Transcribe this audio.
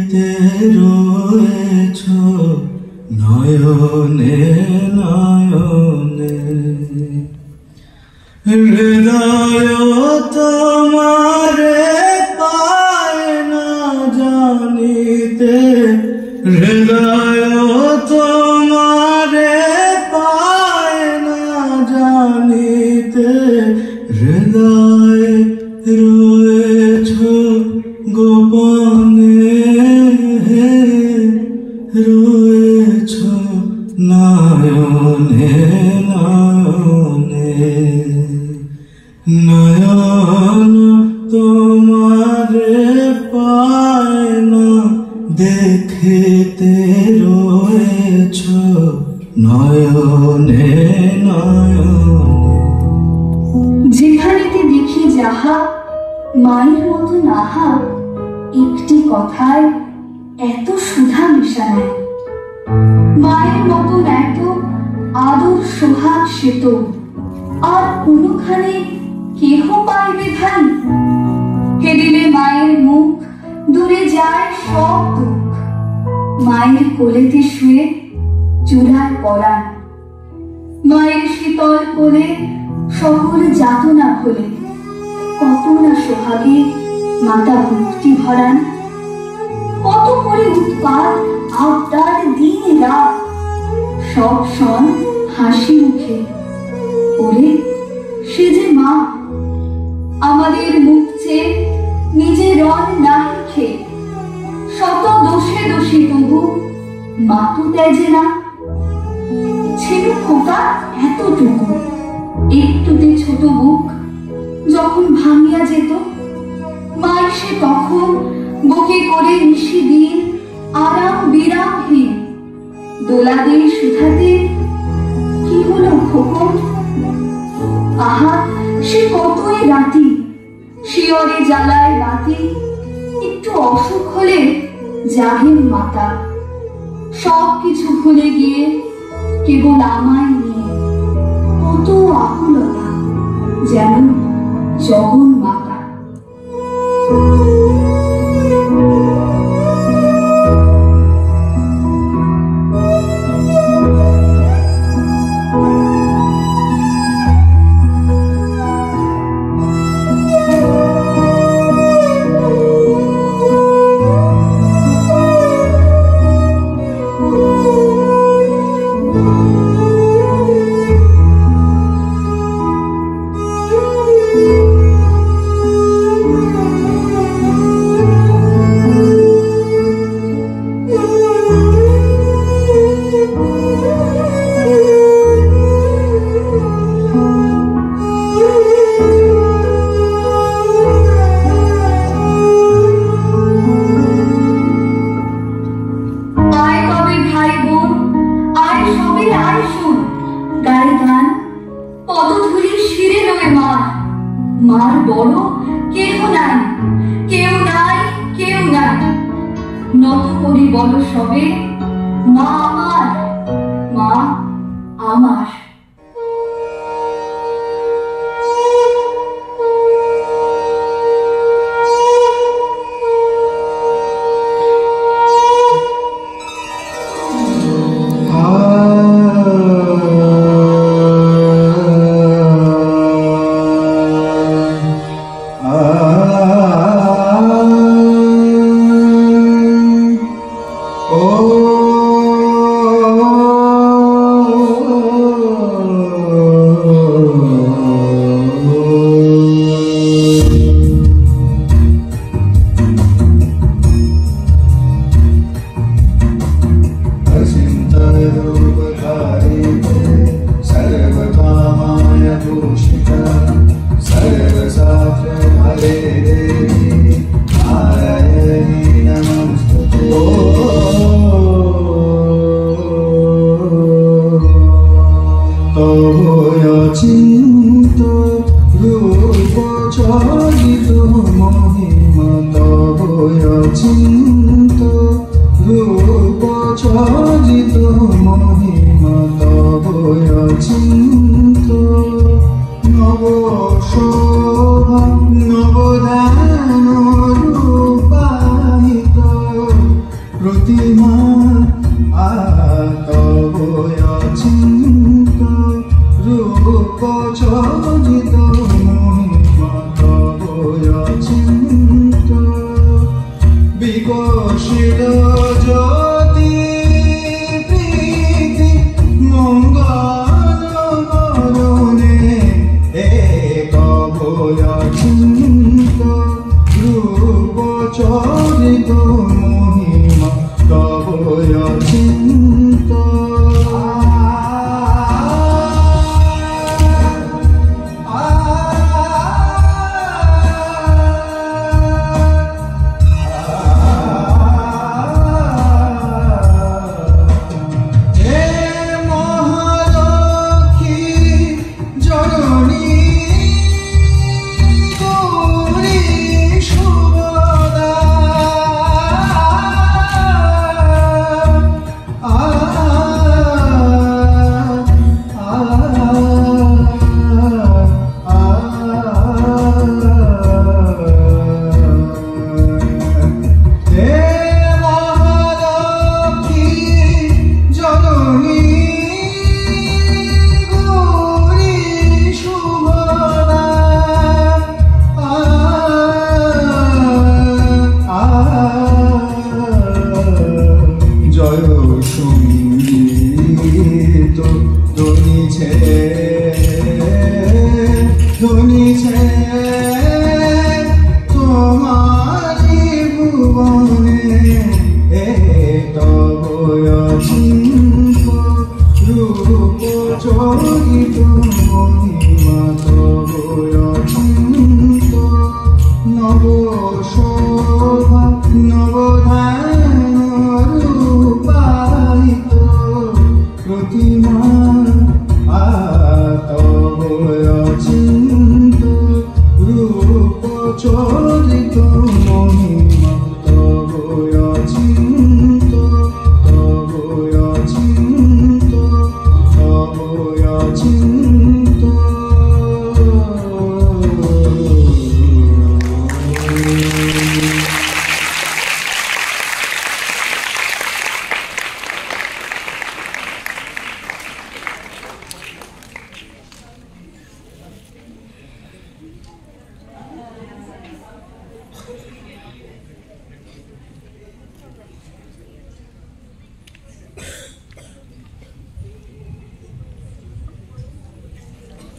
দেখেতে রয়েছ নয়নে নয়নে, হৃদয় তোমারে পায় না জানিতে, হৃদয় তোমারে পায় না জানিতে, হৃদয় রয়েছ গোপনে, রয়েছ নয়নে নয়নে, নয়ন তোমারে পায় না দেখিতে রয়েছ নয়নে নয়নে। যেখানেতে দেখি যাহা মায়ের মতো নাহা, একটি কথায় এত সুধা মিশা নাই। মায়ের মতন এত আদর সোহাগ সে তো আর কোনোখানে কেহ পাইবে ভাই। হেদিলে মায়ের মুখ দূরে যায় সব দুঃখ, মায়ের কোলেতে শুয়ে চুলার পরাণ, মায়ের শীতল কোলে সকল যাতনা ভোলে, কত না সোহাগে মাতা মুক্তি ভরান। কত করে উৎপাত আবদার দিন রাত, সব শন হাসি মুখে, ওরে সে যে মা। আমাদের মুখ চেয়ে নিজে রন নাহি খেয়ে, শত দোষে দোষী তবু মাতু ত্যাজে না। ছিল খোকা এতটুকু, একটুতে ছোট বুক যখন ভাঙিয়া যেত, মা এসে তখন বুকে করে নিশি দিন আরাম বিরামহীন দোলা দিয়ে শুধাতে, কি হলো খোকন? আহা সে কতই রাতি, শিয়রে জ্বালায় বাতি, একটু অসুখ হলে জাগেন মাতা, সব কিছু ভুলে গিয়ে কেবল আমায় নিয়ে, কত আকুলতা যেন জগন মাতা। মার বড় কেহ নাই, কেউ নাই, কেউ নাই, নত করি বল সবে, মা আমার, মা আমার। শির জ্যোতি প্রীতি মঙ্গল করণে এক ভয় চিন্ত রূপ চরিত মহিমা তবয় চিন্ত ধনিছে তোমারি ভুবনে তবয় শিল্প রূপ চরিত